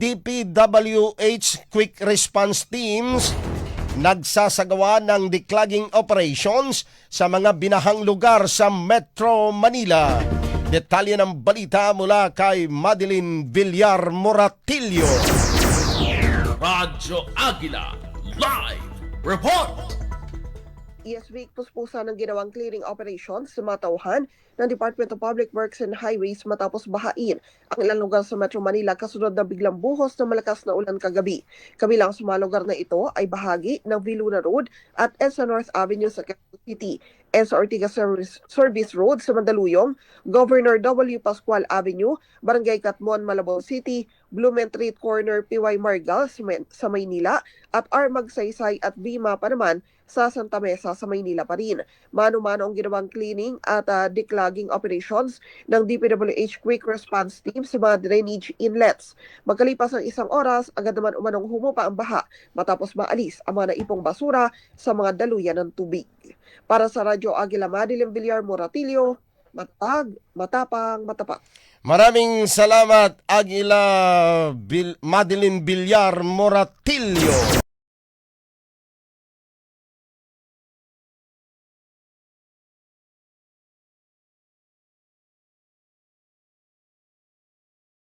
DPWH Quick Response Teams nagsasagawa ng declogging operations sa mga binahang lugar sa Metro Manila. Detalye ng balita mula kay Madeline Villar Moratillo. Radyo Agila Live Report! ESV puspusan ng ginawang clearing operations sa matauhan ng Department of Public Works and Highways matapos bahain ang ilang lugar sa Metro Manila kasunod ng biglang buhos ng malakas na ulan kagabi. Kabilang sa mga lugar na ito ay bahagi ng Viluna Road at EDSA North Avenue sa Quezon City, EDSA Ortigas Service Road sa Mandaluyong, Governor W. Pascual Avenue, Barangay Catmon, Malabon City, Blumentritt Corner, PY Margal sa Maynila at R. Magsaysay at Bima pa naman sa Santa Mesa sa Maynila pa rin. Mano-mano ang ginawang cleaning at declogging operations ng DPWH Quick Response Team sa mga drainage inlets. Magkalipas ng isang oras, agad naman umanong humupa ang baha matapos maalis ang mga naipong basura sa mga daluyan ng tubig. Para sa Radyo Agila, Madeline Villar Moratillo, matapang, matapat. Maraming salamat, Madeline Villar Moratillo.